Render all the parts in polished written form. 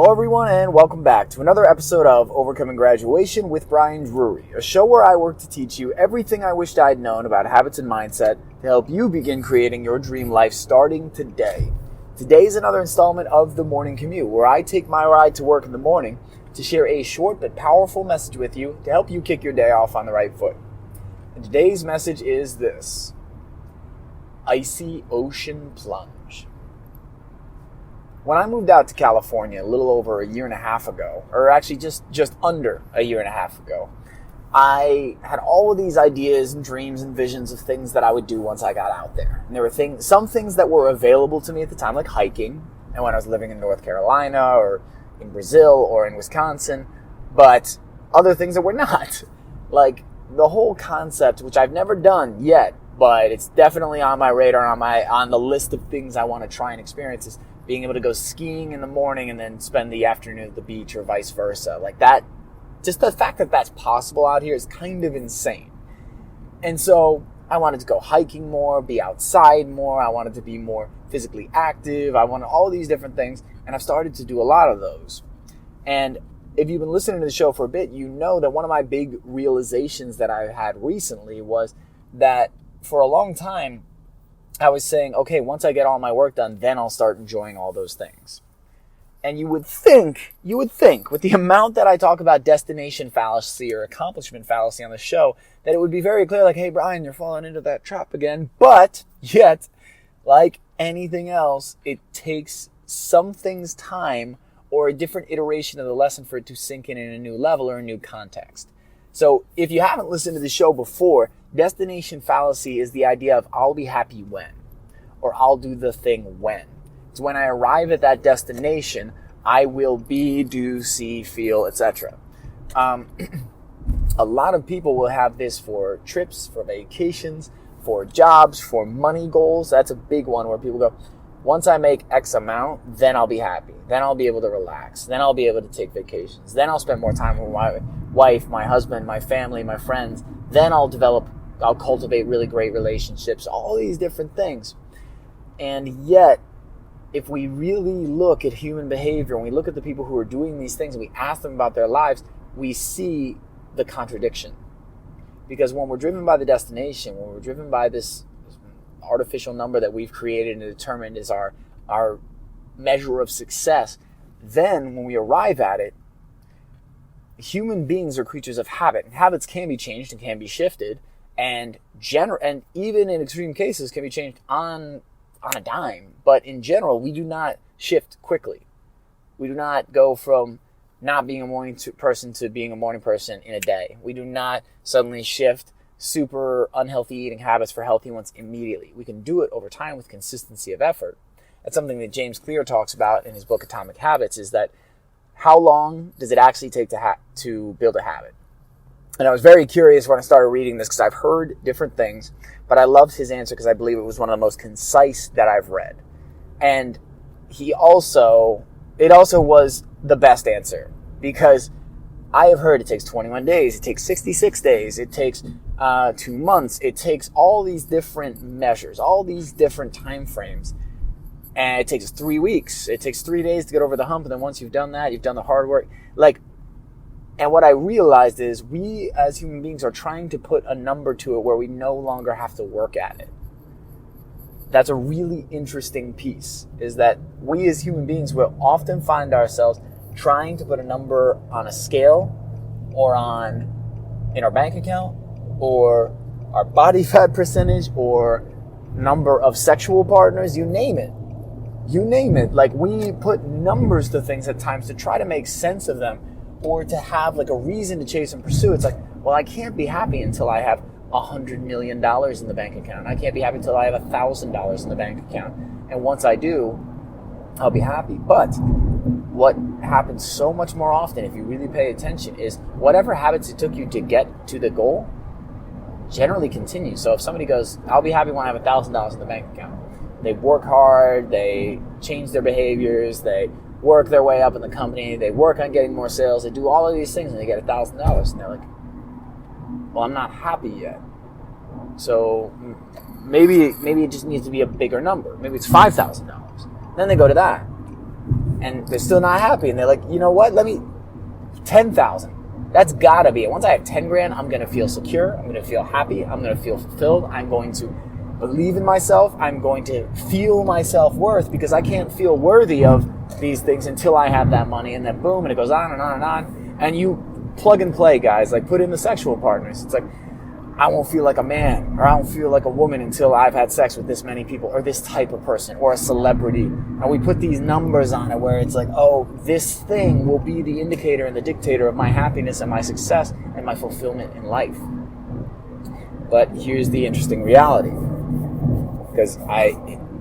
Hello everyone and welcome back to another episode of Overcoming Graduation with Brian Drury, a show where I work to teach you everything I wished I'd known about habits and mindset to help you begin creating your dream life starting today. Today is another installment of The Morning Commute, where I take my ride to work in the morning to share a short but powerful message with you to help you kick your day off on the right foot. And today's message is this: icy ocean plunge. When I moved out to California a little over a year and a half ago, or actually just under a year and a half ago, I had all of these ideas and dreams and visions of things that I would do once I got out there. And there were some things that were available to me at the time, like hiking, and when I was living in North Carolina or in Brazil or in Wisconsin, but other things that were not. Like the whole concept, which I've never done yet, but it's definitely on my radar, on the list of things I want to try and experience, is being able to go skiing in the morning and then spend the afternoon at the beach or vice versa. Like that, just the fact that that's possible out here is kind of insane. And so I wanted to go hiking more, be outside more. I wanted to be more physically active. I wanted all these different things. And I've started to do a lot of those. And if you've been listening to the show for a bit, you know that one of my big realizations that I had recently was that for a long time, I was saying, okay, once I get all my work done, then I'll start enjoying all those things. And you would think, with the amount that I talk about destination fallacy or accomplishment fallacy on the show, that it would be very clear, like, hey, Brian, you're falling into that trap again. But yet, like anything else, it takes some things time or a different iteration of the lesson for it to sink in a new level or a new context. So if you haven't listened to the show before, destination fallacy is the idea of I'll be happy when, or I'll do the thing when. It's when I arrive at that destination, I will be, do, see, feel, etc. A lot of people will have this for trips, for vacations, for jobs, for money goals. That's a big one where people go, once I make X amount, then I'll be happy. Then I'll be able to relax. Then I'll be able to take vacations. Then I'll spend more time with my wife, my husband, my family, my friends. Then I'll cultivate really great relationships, all these different things. And yet, if we really look at human behavior and we look at the people who are doing these things and we ask them about their lives, we see the contradiction. Because when we're driven by the destination, when we're driven by this artificial number that we've created and determined is our measure of success, then when we arrive at it, human beings are creatures of habit, and habits can be changed and can be shifted, and even in extreme cases can be changed on a dime. But in general, we do not shift quickly. We do not go from not being a morning person to being a morning person in a day. We do not suddenly shift super unhealthy eating habits for healthy ones immediately. We can do it over time with consistency of effort. That's something that James Clear talks about in his book Atomic Habits, is that how long does it actually take to build a habit? And I was very curious when I started reading this because I've heard different things, but I loved his answer because I believe it was one of the most concise that I've read. And it also was the best answer, because I have heard it takes 21 days, it takes 66 days, it takes 2 months, it takes all these different measures, all these different time frames. And it takes 3 weeks. It takes 3 days to get over the hump. And then once you've done that, you've done the hard work. And what I realized is we as human beings are trying to put a number to it where we no longer have to work at it. That's a really interesting piece, is that we as human beings will often find ourselves trying to put a number on a scale or in our bank account or our body fat percentage or number of sexual partners, you name it. Like, we put numbers to things at times to try to make sense of them or to have like a reason to chase and pursue. It's like, well, I can't be happy until I have $100 million in the bank account. I can't be happy until I have $1,000 in the bank account. And once I do, I'll be happy. But what happens so much more often, if you really pay attention, is whatever habits it took you to get to the goal generally continues. So if somebody goes, I'll be happy when I have $1,000 in the bank account, they work hard, they change their behaviors, they work their way up in the company, they work on getting more sales, they do all of these things and they get $1,000, and they're like, well, I'm not happy yet. So maybe it just needs to be a bigger number. Maybe it's $5,000. Then they go to that. and they're still not happy. And they're like, you know what? 10,000. That's gotta be it. Once I have 10 grand, I'm gonna feel secure. I'm gonna feel happy. I'm gonna feel fulfilled. I'm going to believe in myself. I'm going to feel my self-worth, because I can't feel worthy of these things until I have that money. And then boom, and it goes on and on and on. And you plug and play, guys. Like, put in the sexual partners. It's like, I won't feel like a man, or I won't feel like a woman until I've had sex with this many people, or this type of person, or a celebrity. And we put these numbers on it where it's like, oh, this thing will be the indicator and the dictator of my happiness and my success and my fulfillment in life. But here's the interesting reality. Because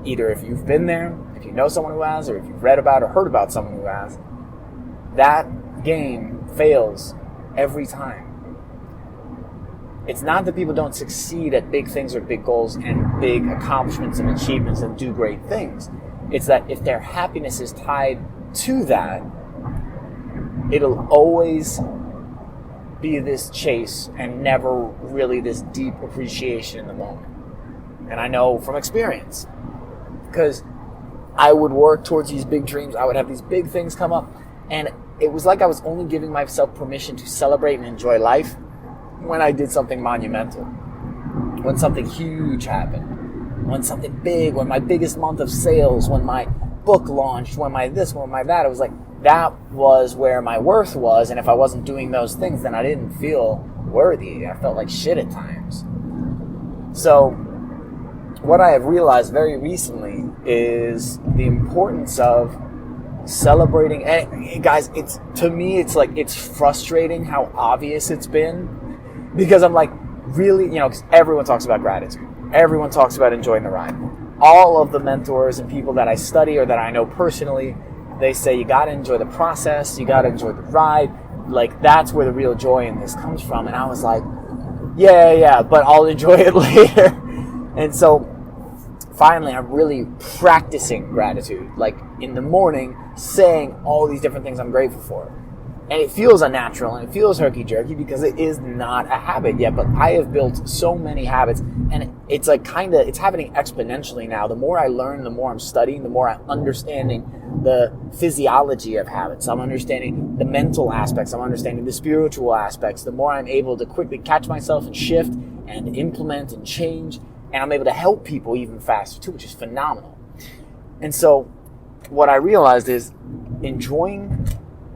either if you've been there, if you know someone who has, or if you've read about or heard about someone who has, that game fails every time. It's not that people don't succeed at big things or big goals and big accomplishments and achievements and do great things. It's that if their happiness is tied to that, it'll always be this chase and never really this deep appreciation in the moment. And I know from experience, because I would work towards these big dreams. I would have these big things come up, and it was like I was only giving myself permission to celebrate and enjoy life when I did something monumental, when something huge happened, when something big, when my biggest month of sales, when my book launched, when my this, when my that. It was like, that was where my worth was. And if I wasn't doing those things, then I didn't feel worthy. I felt like shit at times. So what I have realized very recently is the importance of celebrating. And guys, to me, it's frustrating how obvious it's been. Because I'm like, really, because everyone talks about gratitude. Everyone talks about enjoying the ride. All of the mentors and people that I study or that I know personally, they say you got to enjoy the process, you got to enjoy the ride. Like, that's where the real joy in this comes from. And I was like, yeah, but I'll enjoy it later. And so finally, I'm really practicing gratitude. Like, in the morning, saying all these different things I'm grateful for. And it feels unnatural and it feels herky-jerky because it is not a habit yet. But I have built so many habits, and it's like it's happening exponentially now. The more I learn, the more I'm studying, the more I'm understanding the physiology of habits. I'm understanding the mental aspects. I'm understanding the spiritual aspects. The more I'm able to quickly catch myself and shift and implement and change. And I'm able to help people even faster too, which is phenomenal. And so what I realized is enjoying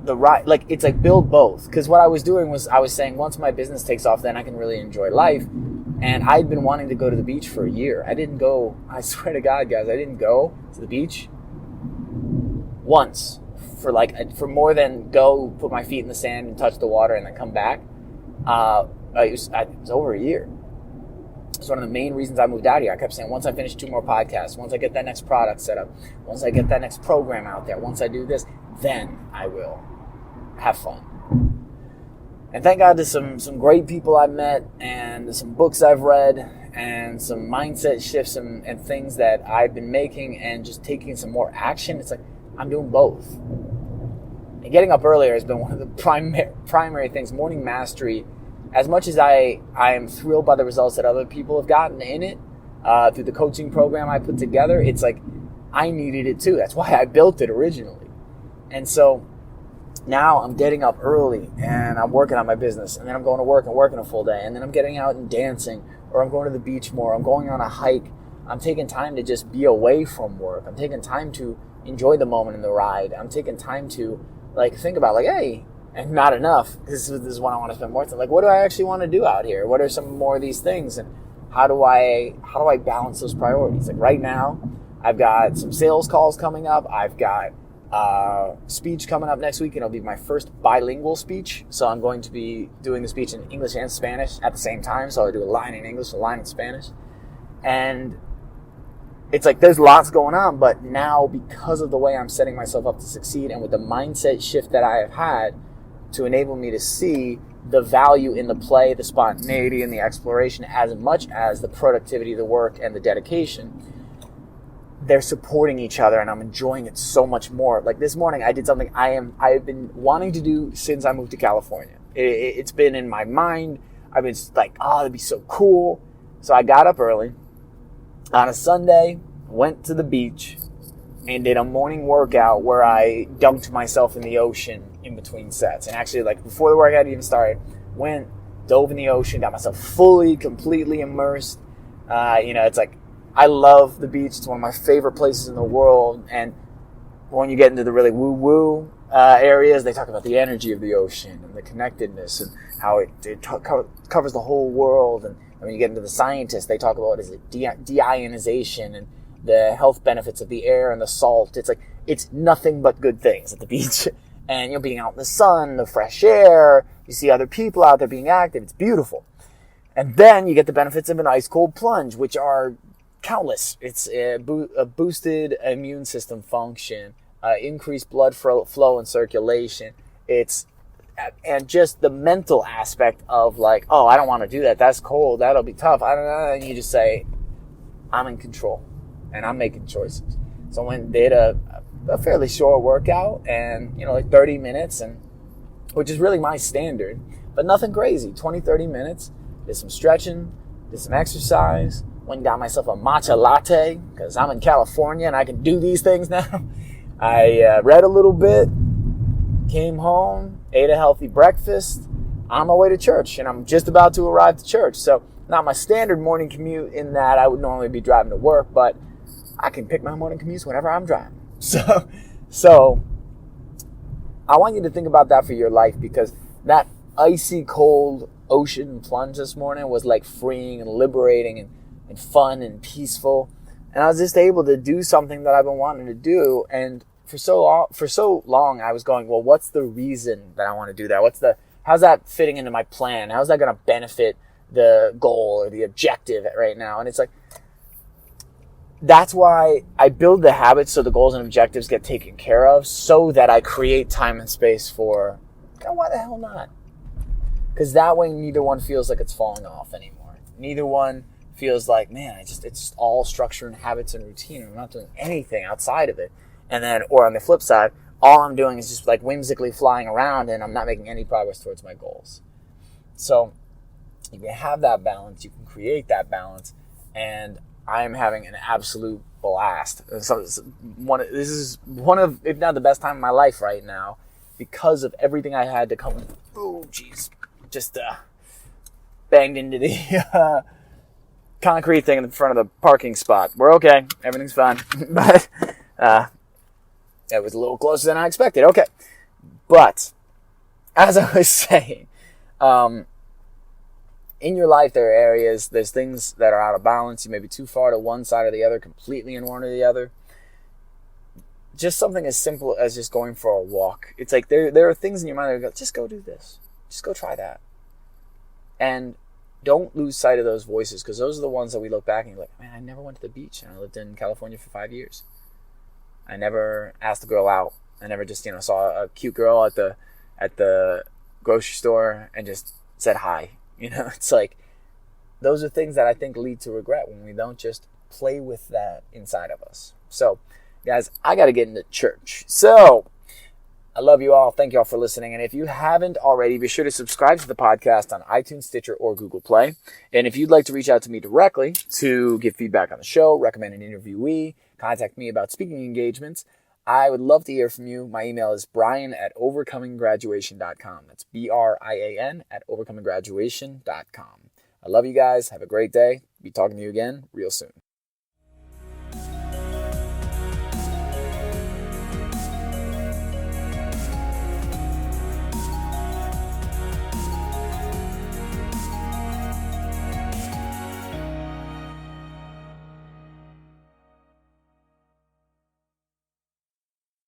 the ride, like, it's like build both. Because what I was doing was I was saying, once my business takes off, then I can really enjoy life. And I'd been wanting to go to the beach for a year. I didn't go, I swear to God, guys, I didn't go to the beach once for more than go put my feet in the sand and touch the water and then come back. It was over a year. It's one of the main reasons I moved out here. I kept saying, once I finish 2 more podcasts, once I get that next product set up, once I get that next program out there, once I do this, then I will have fun. And thank God to some great people I've met, and some books I've read, and some mindset shifts and things that I've been making, and just taking some more action. It's like I'm doing both. And getting up earlier has been one of the primary things. Morning mastery. As much as I am thrilled by the results that other people have gotten in it, through the coaching program I put together, it's like I needed it too. That's why I built it originally. And so now I'm getting up early and I'm working on my business, and then I'm going to work and working a full day, and then I'm getting out and dancing, or I'm going to the beach more, I'm going on a hike. I'm taking time to just be away from work. I'm taking time to enjoy the moment in the ride. I'm taking time to think about hey, and not enough. This is what I want to spend more time. What do I actually want to do out here? What are some more of these things, and how do I balance those priorities? Right now, I've got some sales calls coming up. I've got speech coming up next week, and it'll be my first bilingual speech. So I'm going to be doing the speech in English and Spanish at the same time. So I do a line in English, a line in Spanish, and it's there's lots going on. But now, because of the way I'm setting myself up to succeed, and with the mindset shift that I have had to enable me to see the value in the play, the spontaneity, and the exploration as much as the productivity, the work, and the dedication, they're supporting each other, and I'm enjoying it so much more. This morning, I did something I've been wanting to do since I moved to California. It's been in my mind. I've been that'd be so cool. So I got up early on a Sunday, went to the beach, and did a morning workout where I dunked myself in the ocean in between sets. And actually, like, before the workout even started, dove in the ocean, got myself fully, completely immersed. It's like, I love the beach. It's one of my favorite places in the world. And when you get into the really woo-woo areas, they talk about the energy of the ocean and the connectedness and how it covers the whole world. And when you get into the scientists, they talk about, deionization and the health benefits of the air and the salt. It's like, it's nothing but good things at the beach. And being out in the sun, the fresh air, you see other people out there being active. It's beautiful. And then you get the benefits of an ice cold plunge, which are countless. It's a boosted immune system function, increased blood flow and circulation. And just the mental aspect of like, oh, I don't want to do that. That's cold. That'll be tough. I don't know. And you just say, I'm in control and I'm making choices. So I did a fairly short workout and, like 30 minutes, and which is really my standard, but nothing crazy. 20, 30 minutes. Did some stretching, did some exercise, went and got myself a matcha latte because I'm in California and I can do these things now. I read a little bit, came home, ate a healthy breakfast, on my way to church, and I'm just about to arrive to church. So not my standard morning commute in that I would normally be driving to work, but I can pick my morning commutes whenever I'm driving. So I want you to think about that for your life, because that icy cold ocean plunge this morning was like freeing and liberating and fun and peaceful. And I was just able to do something that I've been wanting to do. And for so long, I was going, well, what's the reason that I want to do that? How's that fitting into my plan? How's that going to benefit the goal or the objective right now? And it's like, that's why I build the habits so the goals and objectives get taken care of, so that I create time and space for, why the hell not? Because that way neither one feels like it's falling off anymore. Neither one feels like, man, it's all structure and habits and routine, and I'm not doing anything outside of it. And then, or on the flip side, all I'm doing is just like whimsically flying around and I'm not making any progress towards my goals. So you can have that balance, you can create that balance, and I am having an absolute blast. So this is one of, if not the best time of my life right now, because of everything I had to come. Oh, jeez. Just banged into the concrete thing in front of the parking spot. We're okay. Everything's fine. But it was a little closer than I expected. Okay. But as I was saying, in your life, there's things that are out of balance. You may be too far to one side or the other, completely in one or the other. Just something as simple as just going for a walk. It's like there are things in your mind that go, just go do this. Just go try that. And don't lose sight of those voices, because those are the ones that we look back and you're like, man, I never went to the beach, and I lived in California for 5 years. I never asked a girl out. I never just, saw a cute girl at the grocery store and just said hi. It's like, those are things that I think lead to regret when we don't just play with that inside of us. So, guys, I got to get into church. So, I love you all. Thank you all for listening. And if you haven't already, be sure to subscribe to the podcast on iTunes, Stitcher, or Google Play. And if you'd like to reach out to me directly to give feedback on the show, recommend an interviewee, contact me about speaking engagements, I would love to hear from you. My email is brian@overcominggraduation.com. That's BRIAN@overcominggraduation.com. I love you guys. Have a great day. Be talking to you again real soon.